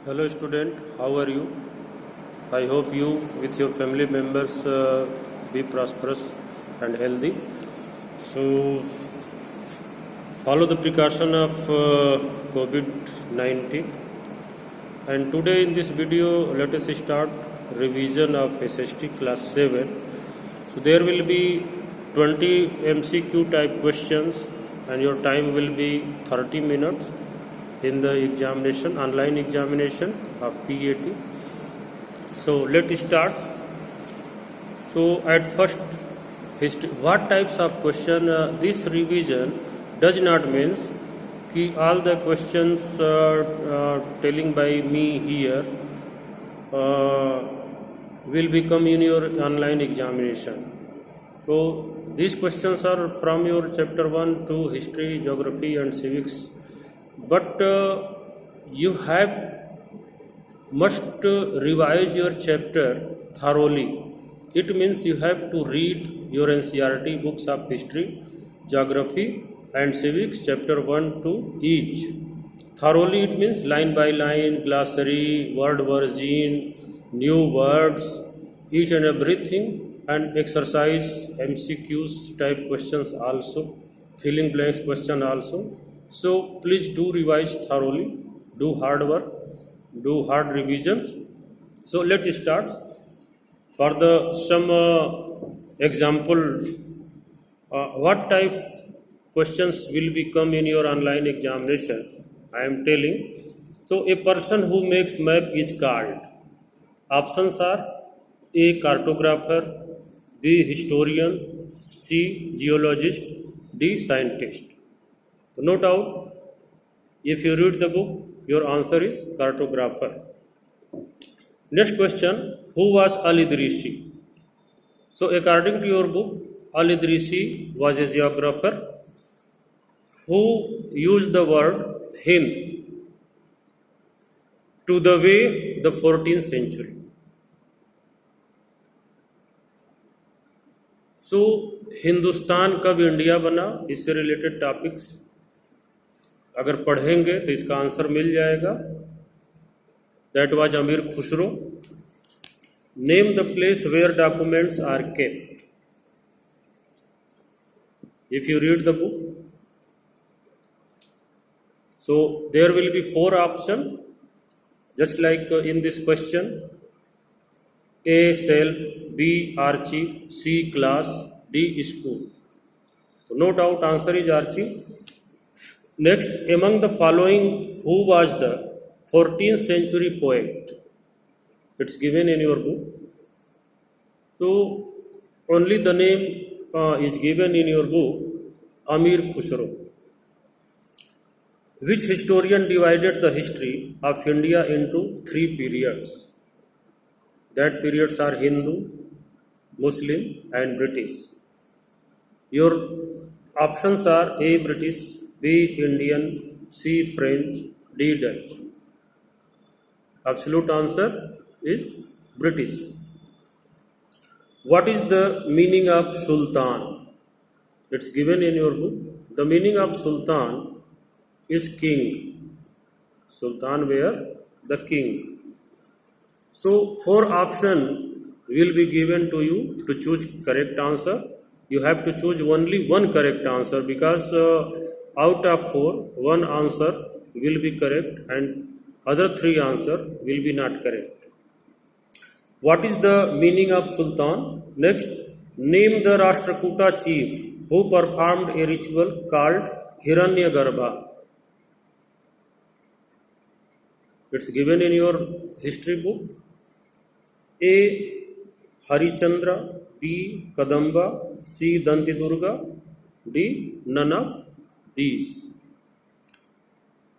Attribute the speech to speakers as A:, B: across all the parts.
A: Hello student, how are you? I hope you with your family members be prosperous and healthy. So follow the precaution of COVID-19. And today in this video, let us start revision of SST class 7. So there will be 20 MCQ type questions and your time will be 30 minutes in the examination, online examination of PAT. So let's start. So at first, what types of question this revision does not means कि all the questions telling by me here will become in your online examination. So these questions are from your chapter 1 to history, geography and civics. But you must revise your chapter thoroughly. It means you have to read your NCERT books of history, geography and civics chapter 1 to each. Thoroughly it means line by line, glossary, word version, new words, each and everything, and exercise MCQs type questions also, filling blanks question also. So please do revise thoroughly, do hard work, do hard revisions. So let's start. For the some example, what type questions will become in your online examination? I am telling. So a person who makes map is called. Options are A. Cartographer, B. Historian, C. Geologist, D. Scientist. No doubt, if you read the book, your answer is cartographer. Next question, who was Al-Idrisi? So according to your book, Al-Idrisi was a geographer who used the word Hind to the way the 14th century. So Hindustan कब India बना, इससे related topics अगर पढ़ेंगे तो इसका answer मिल जाएगा. That was Amir Khusro. Name the place where documents are kept. If you read the book, so there will be 4 options, just like in this question: A. Self, B. Archive, C. Class, D. School. So no doubt answer is Archive. Next, among the following, who was the 14th century poet? It's given in your book. So only the name is given in your book, Amir Khusro. Which historian divided the history of India into 3 periods? That periods are Hindu, Muslim and British. Your options are A. British, B. Indian, C. French, D. Dutch. Absolute answer is British. What is the meaning of Sultan? It's given in your book. The meaning of Sultan is king. Sultan were the king. So 4 options will be given to you to choose correct answer. You have to choose only one correct answer because out of 4, 1 answer will be correct and other 3 answer will be not correct. What is the meaning of Sultan? Next, name the Rashtrakuta chief who performed a ritual called Hiranyagarbha. It's given in your history book. A. Harichandra, B. Kadamba, C. Dantidurga, D. None of these.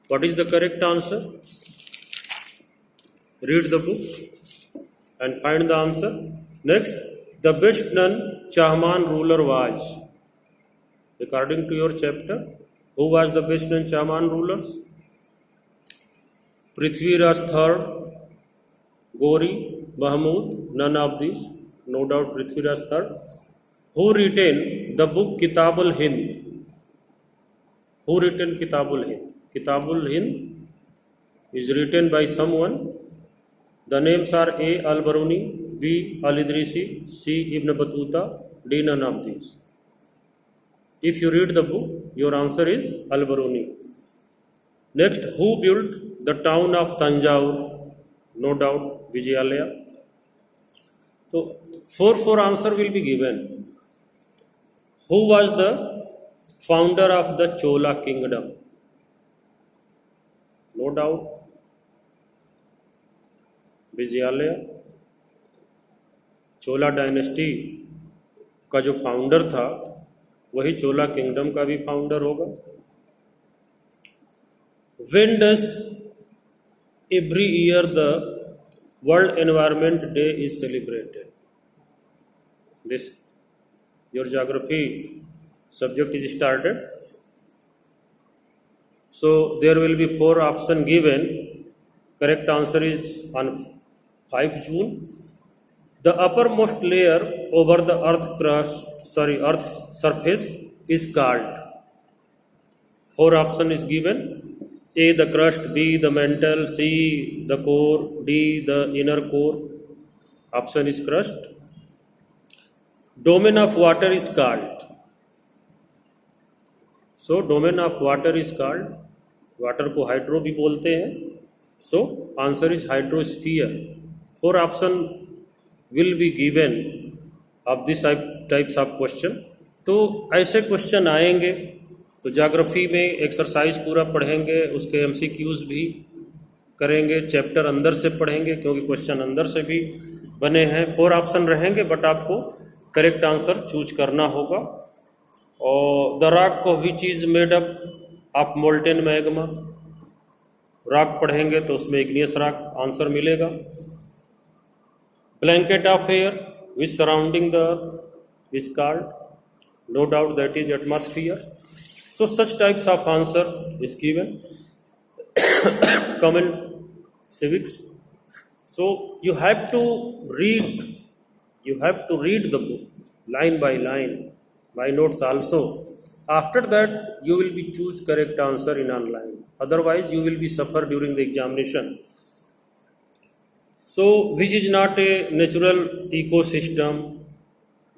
A: What is the correct answer? Read the book and find the answer. Next, the best known Chahman ruler was. According to your chapter, who was the best known Chahman rulers? Prithviraj III, Gori, Mahmud, none of these. No doubt Prithviraj III. Who written the book Kitabul Hind? Who written Kitabul Hind? Kitabul Hind is written by someone. The names are A. Al-Biruni, B. Al-Idrisi, C. Ibn Battuta, D. None of these. If you read the book, your answer is Al-Biruni. Next, who built the town of Tanjore? No doubt, Vijayalaya. So, four answer will be given. Who was the founder of the Chola kingdom? No doubt, Vijayalaya. Chola dynasty का जो founder था वही चोला kingdom का भी founder होगा. When does every year the World Environment Day is celebrated? This your geography subject is started. So there will be 4 options given. Correct answer is on 5 June. The uppermost layer over the Earth's surface is called. 4 option is given. A. The crust, B. the mantle, C. the core, D. the inner core. Option is crust. Domain of water is called. So domain of water is called. Water को hydro भी बोलते हैं. So answer is hydrosphere. 4 option will be given of this types of question. तो ऐसे question आएंगे तो geography में exercise पूरा पढ़ेंगे, उसके MCQs भी करेंगे, चैप्टर अंदर से पढ़ेंगे क्योंकि क्वेश्चन अंदर से भी बने हैं. 4 ऑप्शन रहेंगे बट आपको करेक्ट आंसर चूज करना होगा. और द रॉक को which is made up of molten magma. Rock पढ़ेंगे तो उसमें इग्नियस रॉक आंसर मिलेगा. Blanket of air which surrounding the earth is called. No doubt that is atmosphere. So such types of answer is given. Common civics. So you have to read the book line by line, by notes also. After that you will be choose correct answer in online, otherwise you will be suffer during the examination. So which is not a natural ecosystem,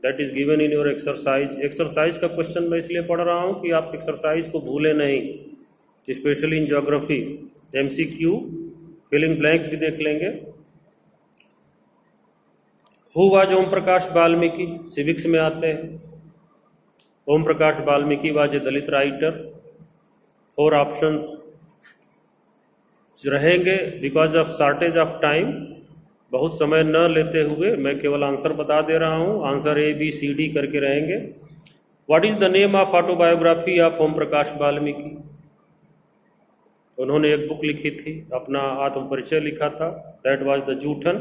A: that is given in your exercise. Exercise का question मैं इसलिए पढ़ रहा हूँ कि आप exercise को भूले नहीं, specially in geography. MCQ filling blanks भी देख लेंगे. Who was Om Prakash Valmiki, civics में आते हैं. Om Prakash Valmiki was a Dalit writer. 4 options रहेंगे. Because of shortage of time, बहुत समय न लेते हुए मैं केवल आंसर बता दे रहा हूँ. आंसर ABCD करके रहेंगे. What is the name of autobiography of Om Prakash Valmiki. उन्होंने एक बुक लिखी थी, अपना आत्म परिचय लिखा था. That was the Joothan.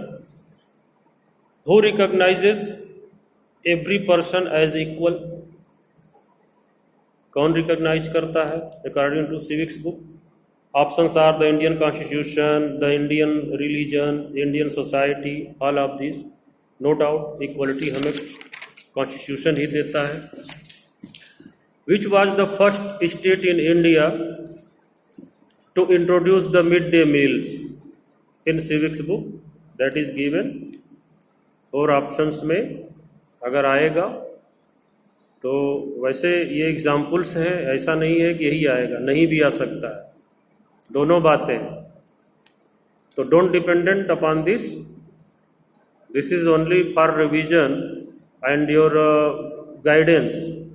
A: Who recognises every person as equal. कौन रिकॉग्नाइज करता है according to civics book. Options are the Indian constitution, the Indian religion, Indian society, all of this. No doubt equality हमें कॉन्स्टिट्यूशन ही देता है. Which was the first state in India to introduce the midday meals in civics book. That is given. 4 options में अगर आएगा तो वैसे ये एग्जाम्पल्स हैं, ऐसा नहीं है कि यही आएगा, नहीं भी आ सकता है, दोनों बातें. तो don't dependent upon this. This is only for revision and your guidance.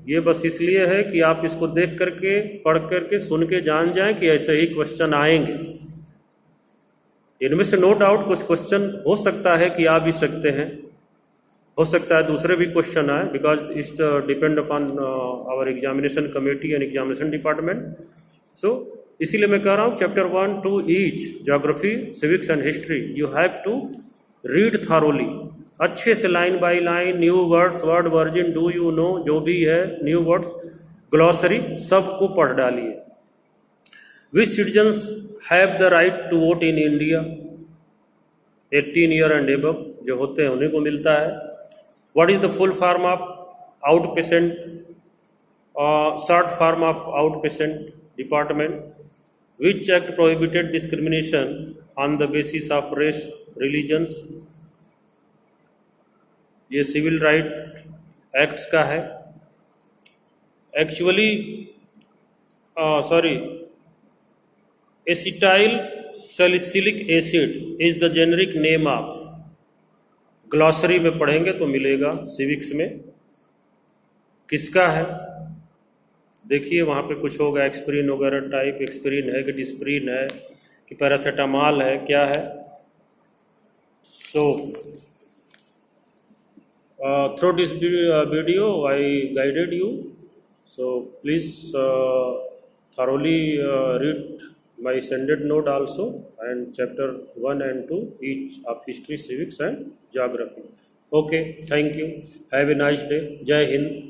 A: ये बस इसलिए है कि आप इसको देख करके, पढ़ करके, सुन के जान जाएं कि ऐसे ही क्वेश्चन आएंगे. इनमें से नो डाउट कुछ क्वेश्चन हो सकता है कि आ भी सकते हैं, हो सकता है दूसरे भी क्वेश्चन आए, because it's depend upon our examination committee and examination department. So इसीलिए मैं कह रहा हूँ chapter 1 to each, geography, civics and history, you have to read thoroughly. अच्छे से line by line, new words, word version, do you know, जो भी है न्यू वर्ड्स, ग्लॉसरी, सबको पढ़ डालिए. Which citizens have the right to vote in India. 18 year and above जो होते हैं उन्हीं को मिलता है. What is the full form of out patient, short form of out patient department. Which act prohibited discrimination on the basis of race, religions? ये civil right acts का है. Actually acetyl salicylic acid is the generic name of. Glossary में पढ़ेंगे तो मिलेगा, civics में. किसका है? देखिए वहाँ पे कुछ होगा, एक्सप्रीन वगैरह टाइप. एक्सप्रीन है कि डिस्प्रीन है कि पैरासीटामॉल है, क्या है? सो through this video I guided you, so please thoroughly read my sended note also, and chapter 1 and 2 each of history, civics and geography. Okay, thank you, have a nice day. Jai Hind.